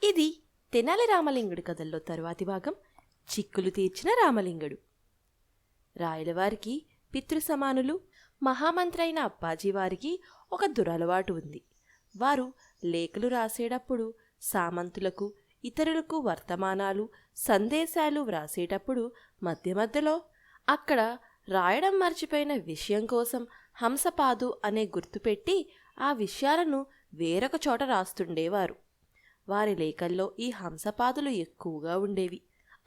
ఇది తెనాలి రామలింగుడు కథల్లో తరువాతి భాగం. చిక్కులు తీర్చిన రామలింగుడు. రాయలవారికి పితృసమానులు మహామంత్రి అయిన అప్పాజీవారికి ఒక దురలవాటు ఉంది. వారు లేఖలు రాసేటప్పుడు, సామంతులకు ఇతరులకు వర్తమానాలు సందేశాలు వ్రాసేటప్పుడు మధ్య మధ్యలో అక్కడ రాయడం మర్చిపోయిన విషయం కోసం హంసపాదు అనే గుర్తుపెట్టి ఆ విషయాలను వేరొక చోట రాస్తుండేవారు. వారి లేఖల్లో ఈ హంసపాదులు ఎక్కువగా ఉండేవి.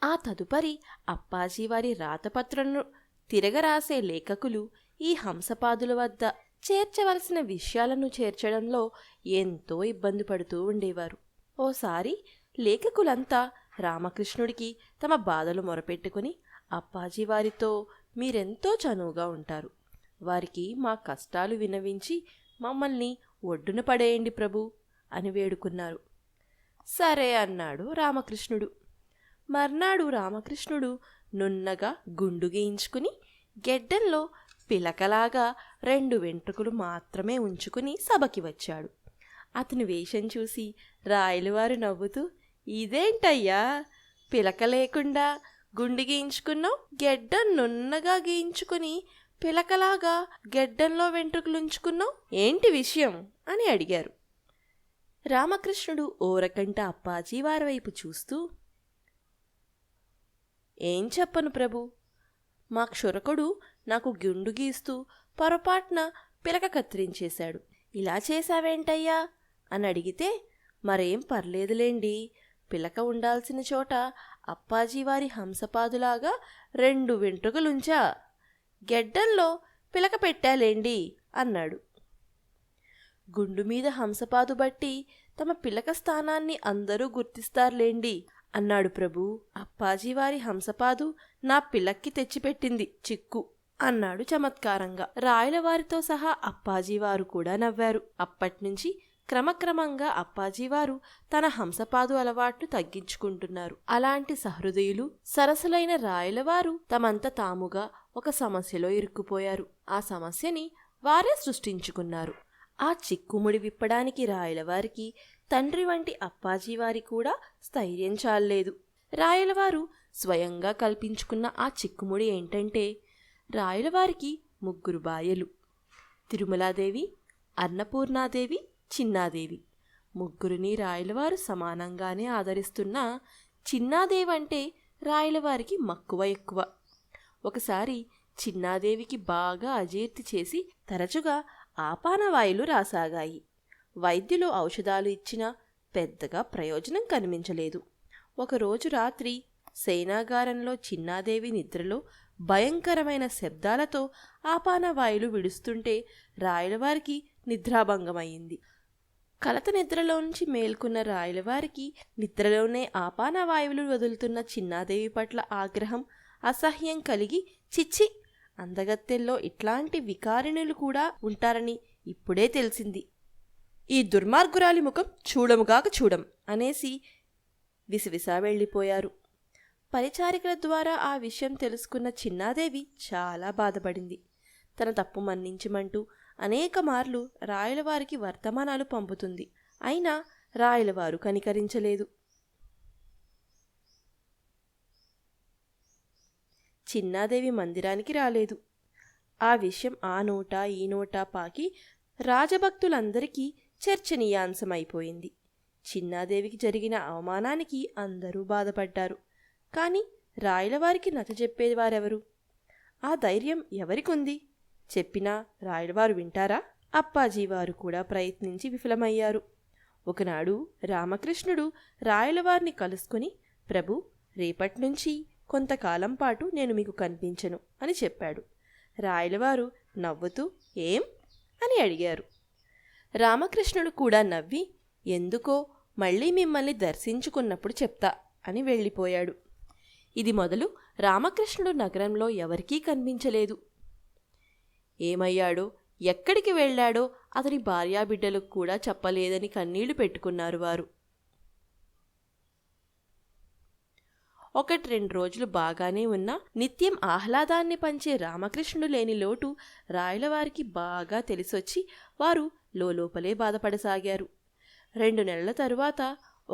ఆ తదుపరి అప్పాజీవారి రాతపత్రులను తిరగరాసే లేఖకులు ఈ హంసపాదుల వద్ద చేర్చవలసిన విషయాలను చేర్చడంలో ఎంతో ఇబ్బంది పడుతూ ఉండేవారు. ఓసారి లేఖకులంతా రామకృష్ణుడికి తమ బాధలు మొరపెట్టుకుని, అప్పాజీవారితో మీరెంతో చనువుగా ఉంటారు, వారికి మా కష్టాలు వినవించి మమ్మల్ని ఒడ్డున పడేయండి ప్రభు అని వేడుకున్నారు. సరే అన్నాడు రామకృష్ణుడు. మర్నాడు రామకృష్ణుడు నున్నగా గుండు గీయించుకుని గెడ్డంలో పిలకలాగా 2 వెంట్రుకలు మాత్రమే ఉంచుకుని సభకి వచ్చాడు. అతని వేషం చూసి రాయలవారు నవ్వుతూ, ఇదేంటయ్యా, పిలక లేకుండా గుండు గీయించుకున్నావు, గెడ్డం నున్నగా గీయించుకుని పిలకలాగా గెడ్డంలో వెంట్రుకలుంచుకున్నావు, ఏంటి విషయం అని అడిగారు. రామకృష్ణుడు ఓరకంట అప్పాజీవారి వైపు చూస్తూ, ఏం చెప్పను ప్రభు, మా క్షురకుడు నాకు గుండు గీస్తూ పొరపాటున పిలక కత్తిరించేశాడు. ఇలా చేశావేంటయ్యా అని అడిగితే, మరేం పర్లేదులేండి, పిలక ఉండాల్సిన చోట అప్పాజీవారి హంసపాదులాగా 2 వెంట్రుకలుంచా, గెడ్డంలో పిలక పెట్టాలేండి అన్నాడు. గుండు మీద హంసపాదు బట్టి తమ పిలక స్థానాన్ని అందరూ గుర్తిస్తారులేండి అన్నాడు ప్రభు. అప్పాజీవారి హంసపాదు నా పిలక్కి తెచ్చిపెట్టింది చిక్కు అన్నాడు చమత్కారంగా. రాయలవారితో సహా అప్పాజీవారు కూడా నవ్వారు. అప్పట్నుంచి క్రమక్రమంగా అప్పాజీవారు తన హంసపాదు అలవాట్లు తగ్గించుకుంటున్నారు. అలాంటి సహృదయులు సరసులైన రాయలవారు తమంత తాముగా ఒక సమస్యలో ఇరుక్కుపోయారు. ఆ సమస్యని వారే సృష్టించుకున్నారు. ఆ చిక్కుముడి విప్పడానికి రాయలవారికి తండ్రి వంటి అప్పాజీవారి కూడా స్థైర్యం చాలలేదు. రాయలవారు స్వయంగా కల్పించుకున్న ఆ చిక్కుముడి ఏంటంటే, రాయలవారికి 3 భార్యలు, తిరుమలాదేవి, అన్నపూర్ణాదేవి, చిన్నాదేవి. 3ని రాయలవారు సమానంగానే ఆదరిస్తున్నా చిన్నాదేవి అంటే రాయలవారికి మక్కువ ఎక్కువ. ఒకసారి చిన్నాదేవికి బాగా అజీర్తి చేసి తరచుగా ఆపానవాయులు రాసాగాయి. వైద్యులు ఔషధాలు ఇచ్చినా పెద్దగా ప్రయోజనం కనిపించలేదు. ఒకరోజు రాత్రి సేనాగారంలో చిన్నాదేవి నిద్రలో భయంకరమైన శబ్దాలతో ఆపానవాయులు విడుస్తుంటే రాయలవారికి నిద్రాభంగమయ్యింది. కలత నిద్రలోంచి మేల్కొన్న రాయలవారికి నిద్రలోనే ఆపానవాయువులు వదులుతున్న చిన్నాదేవి పట్ల ఆగ్రహం, అసహ్యం కలిగి, చిచ్చి, అందగత్తెల్లో ఇట్లాంటి వికారిణులు కూడా ఉంటారని ఇప్పుడే తెలిసింది, ఈ దుర్మార్గురాలి ముఖం చూడముగాక చూడం అనేసి విసవిసా వెళ్ళిపోయారు. పరిచారికల ద్వారా ఆ విషయం తెలుసుకున్న చిన్నాదేవి చాలా బాధపడింది. తన తప్పు మన్నించమంటూ అనేక మార్లు రాయలవారికి వర్తమానాలు పంపుతుంది. అయినా రాయలవారు కనికరించలేదు. చిన్నాదేవి మందిరానికి రాలేదు. ఆ విషయం ఆ నోట ఈ నోట పాకి రాజభక్తులందరికీ చర్చనీయాంశమైపోయింది. చిన్నాదేవికి జరిగిన అవమానానికి అందరూ బాధపడ్డారు. కాని రాయలవారికి నచ్చజెప్పేవారెవరు? ఆ ధైర్యం ఎవరికుంది? చెప్పినా రాయలవారు వింటారా? అప్పాజీవారు కూడా ప్రయత్నించి విఫలమయ్యారు. ఒకనాడు రామకృష్ణుడు రాయలవారిని కలుసుకుని, ప్రభు, రేపట్నుంచి కొంతకాలం పాటు నేను మీకు కనిపించను అని చెప్పాడు. రాయలవారు నవ్వుతూ ఏం అని అడిగారు. రామకృష్ణుడు కూడా నవ్వి, ఎందుకో మళ్ళీ మిమ్మల్ని దర్శించుకున్నప్పుడు చెప్తా అని వెళ్ళిపోయాడు. ఇది మొదలు రామకృష్ణుడు నగరంలో ఎవరికీ కనిపించలేదు. ఏమయ్యాడో, ఎక్కడికి వెళ్ళాడో అతని భార్యాబిడ్డలకు కూడా చెప్పలేదని కన్నీళ్లు పెట్టుకున్నారు వారు. 1-2 రోజులు బాగానే ఉన్నా నిత్యం ఆహ్లాదాన్ని పంచే రామకృష్ణుడు లేని లోటు రాయలవారికి బాగా తెలిసొచ్చి వారు లోపలే బాధపడసాగారు. 2 నెలల తరువాత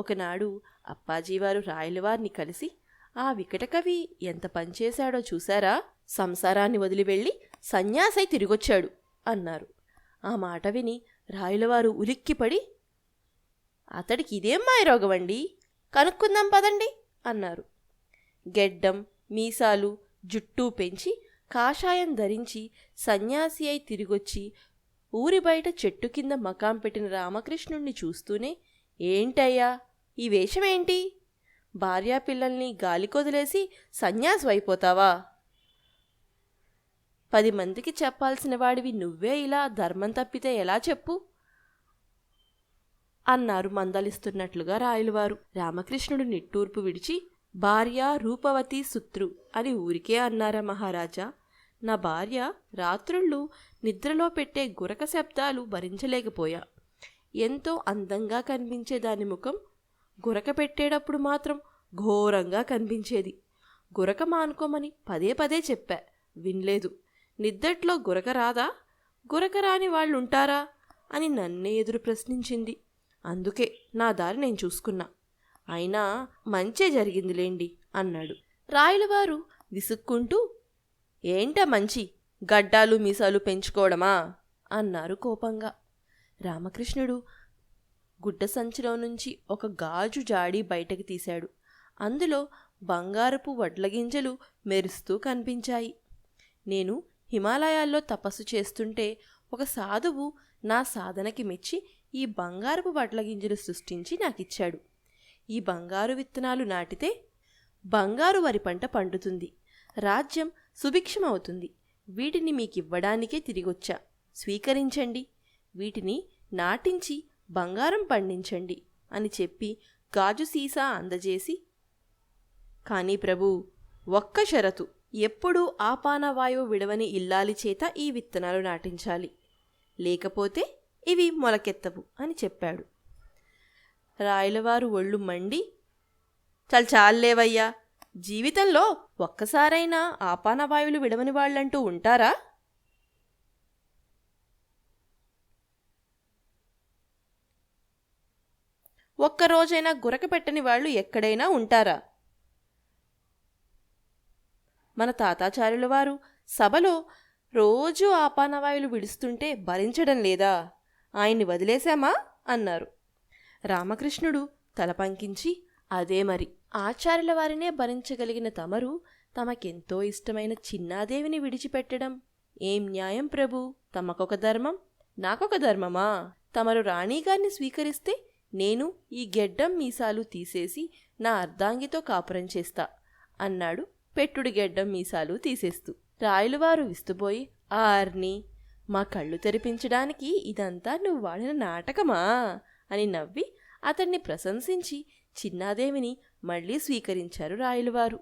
ఒకనాడు అప్పాజీవారు రాయలవారిని కలిసి, ఆ వికటకవి ఎంత పనిచేశాడో చూశారా? సంసారాన్ని వదిలి వెళ్ళి సన్యాసై తిరిగొచ్చాడు అన్నారు. ఆ మాట విని రాయలవారు ఉలిక్కిపడి, అతడికి ఇదేం మాయరోగమండి, కనుక్కుందాం పదండి అన్నారు. గెడ్డం, మీసాలు, జుట్టు పెంచి కాషాయం ధరించి సన్యాసి అయి తిరిగొచ్చి ఊరి బయట చెట్టు కింద మకాం పెట్టిన రామకృష్ణుణ్ణి చూస్తూనే, ఏంటయ్యా ఈ వేషమేంటి? భార్యాపిల్లల్ని గాలికొదిలేసి సన్యాసమైపోతావా? 10 మందికి చెప్పాల్సిన వాడివి నువ్వే ఇలా ధర్మం తప్పితే ఎలా చెప్పు అన్నారు మందలిస్తున్నట్లుగా రాయలవారు. రామకృష్ణుడు నిట్టూర్పు విడిచి, భార్య రూపవతి సుత్రు అని ఊరికే అన్నారా మహారాజా? నా భార్య రాత్రుళ్ళు నిద్రలో పెట్టే గురక శబ్దాలు భరించలేకపోయా. ఎంతో అందంగా కనిపించే దాని ముఖం గురక పెట్టేటప్పుడు మాత్రం ఘోరంగా కనిపించేది. గురక మానుకోమని పదే పదే చెప్పా, వినలేదు. నిద్దట్లో గురక రాదా? గురక రాని వాళ్ళుంటారా అని నన్నే ఎదురు ప్రశ్నించింది. అందుకే నా దారి నేను చూసుకున్నా. అయినా మంచే జరిగిందిలేండి అన్నాడు. రాయలవారు విసుక్కుంటూ, ఏంటా మంచి, గడ్డాలు మీసాలు పెంచుకోవడమా అన్నారు కోపంగా. రామకృష్ణుడు గుడ్డ సంచిలో నుంచి ఒక గాజు జాడి బయటకు తీశాడు. అందులో బంగారపు వడ్లగింజలు మెరుస్తూ కనిపించాయి. నేను హిమాలయాల్లో తపస్సు చేస్తుంటే ఒక సాధువు నా సాధనకి మెచ్చి ఈ బంగారపు వడ్లగింజలు సృష్టించి నాకిచ్చాడు. ఈ బంగారు విత్తనాలు నాటితే బంగారు వరి పంట పండుతుంది, రాజ్యం సుభిక్షమవుతుంది. వీటిని మీకివ్వడానికే తిరిగొచ్చా, స్వీకరించండి. వీటిని నాటించి బంగారం పండించండి అని చెప్పి గాజు సీసా అందజేసి, కానీ ప్రభూ, ఒక్క షరతు, ఎప్పుడూ ఆపానవాయువు విడవని ఇల్లాలి చేత ఈ విత్తనాలు నాటించాలి, లేకపోతే ఇవి మొలకెత్తవు అని చెప్పాడు. రాయలవారు ఒళ్ళు మండి, చాలేవయ్యా, జీవితంలో ఒక్కసారైనా ఆపానవాయువులు విడవని వాళ్ళంటూ ఉంటారా? ఒక్కరోజైనా గురక పెట్టని వాళ్ళు ఎక్కడైనా ఉంటారా? మన తాతాచార్యుల వారు సభలో రోజూ ఆపానవాయులు విడుస్తుంటే భరించడం లేదా? ఆయన్ని వదిలేశామా అన్నారు. రామకృష్ణుడు తల పంకించి, అదే మరి, ఆచార్యుల వారినే భరించగలిగిన తమరు తమకెంతో ఇష్టమైన చిన్నాదేవిని విడిచిపెట్టడం ఏం న్యాయం ప్రభూ? తమకొక ధర్మం, నాకొక ధర్మమా? తమరు రాణిగారిని స్వీకరిస్తే నేను ఈ గెడ్డం మీసాలు తీసేసి నా అర్ధాంగితో కాపురం చేస్తా అన్నాడు పెట్టుడి గెడ్డం మీసాలు తీసేస్తూ. రాయలవారు విస్తుపోయి, ఆర్ని, మా కళ్ళు తెరిపించడానికి ఇదంతా నువ్వు వాడిన నాటకమా అని నవ్వి అతన్ని ప్రశంసించి చిన్నాదేవిని మళ్లీ స్వీకరించారు రాయలవారు.